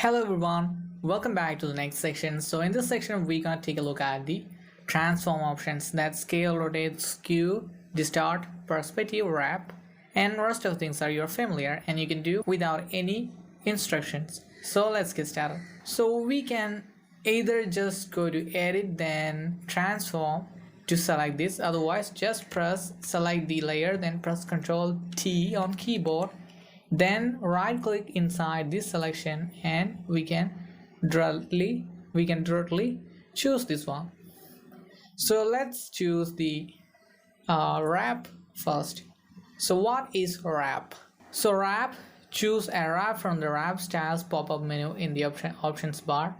Hello everyone, welcome back to the next section. So in this section we're gonna take a look at the transform options that scale, rotate, skew, distort, perspective, wrap, and rest of things are you're familiar and you can do without any instructions. So let's get started. So we can either just go to edit then transform to select this, otherwise just select the layer, then press Ctrl T on keyboard, then right click inside this selection and we can directly choose this one. So let's choose the wrap first. So what is wrap? So wrap, choose a wrap from the wrap styles pop-up menu in the options bar,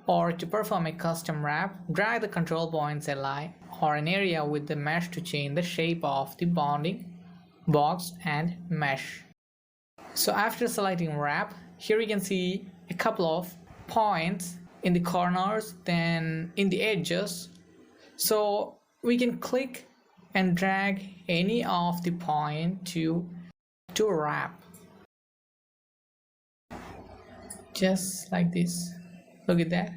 or to perform a custom wrap, drag the control points a line or an area with the mesh to change the shape of the bounding box and mesh. So after selecting wrap, here you can see a couple of points in the corners, then in the edges. So we can click and drag any of the point to wrap. Just like this. Look at that.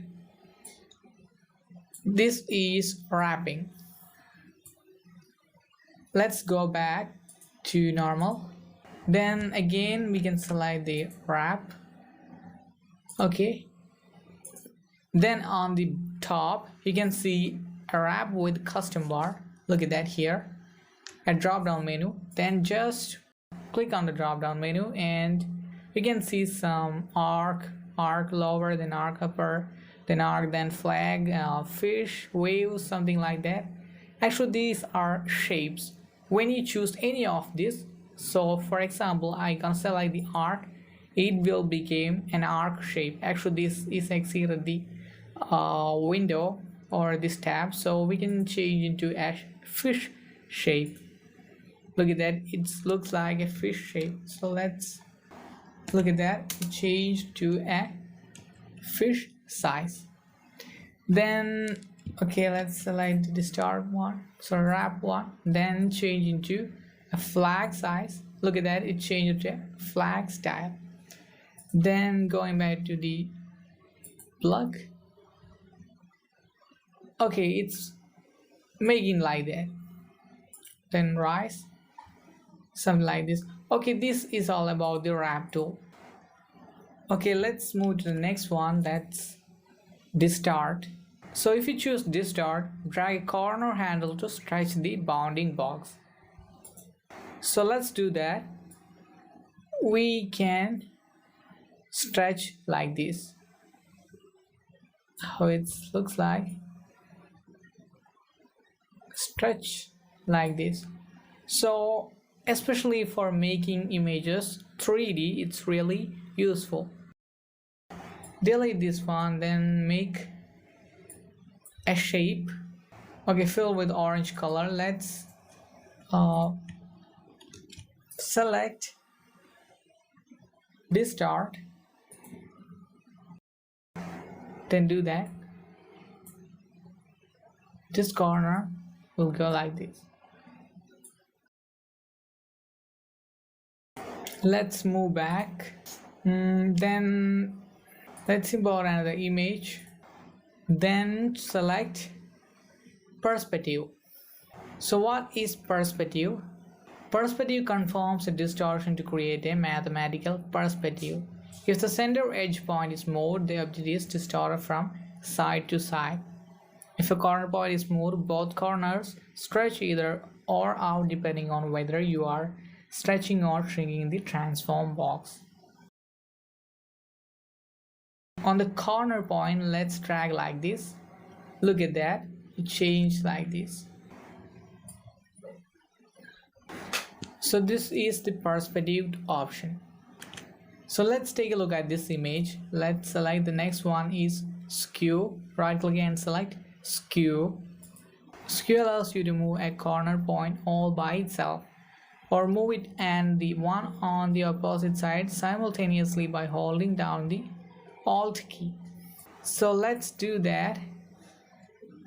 This is wrapping. Let's go back to normal. Then again we can select the wrap. Okay, then on the top you can see a wrap with custom bar. Look at that here, a drop down menu. Then just click on the drop down menu and you can see some arc lower, then arc upper, then arc, then flag, fish, wave, something like that. Actually these are shapes. When you choose any of this, so for example I can select the arc, it will become an arc shape. Actually this is exceeded the window or this tab, so we can change into a fish shape. Look at that, it looks like a fish shape. So let's look at that, change to a fish size. Then okay, let's select the distort one, so wrap one, then change into a flag size. Look at that, it changed to flag style. Then going back to the plug, okay, it's making like that. Then rise, something like this. Okay, this is all about the wrap tool. Okay, let's move to the next one, that's distort. So if you choose distort, drag a corner handle to stretch the bounding box. So let's do that. We can stretch like this, how it looks like. Stretch like this. So especially for making images 3D, it's really useful. Delete this one, then make a shape. Okay, fill with orange color. Let's select distort, then do that. This corner will go like this. Let's move back. Then let's import another image, then select perspective. So what is perspective? Perspective conforms a distortion to create a mathematical perspective. If the center edge point is moved, the object is distorted from side to side. If a corner point is moved, both corners stretch either or out depending on whether you are stretching or shrinking the transform box. On the corner point, let's drag like this. Look at that, it changed like this. So this is the perspective option. So let's take a look at this image. Let's select the next one is skew. Right click and select skew. Skew allows you to move a corner point all by itself, or move it and the one on the opposite side simultaneously by holding down the Alt key. So let's do that.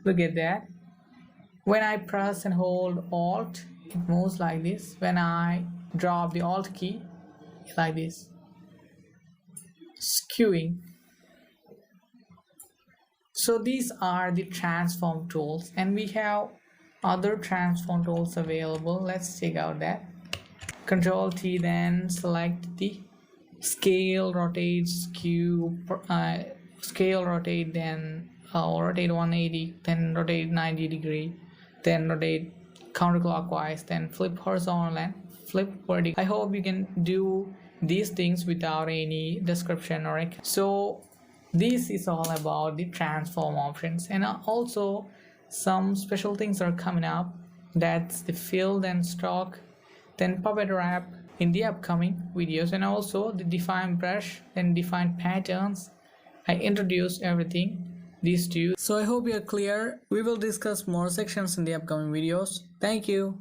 Look at that. When I press and hold Alt, it moves like this. When I drop the Alt key, like this. Skewing. So these are the transform tools, and we have other transform tools available. Let's check out that. Control T, then select the scale, rotate, skew, scale, rotate, then rotate 180, then rotate 90 degree, then rotate counterclockwise, then flip horizontal and flip vertical. I hope you can do these things without any description or so this is all about the transform options. And also some special things are coming up, that's the fill and stock, then puppet wrap in the upcoming videos, and also the define brush, then define patterns. I introduced everything these two, so I hope you're clear. We will discuss more sections in the upcoming videos. Thank you.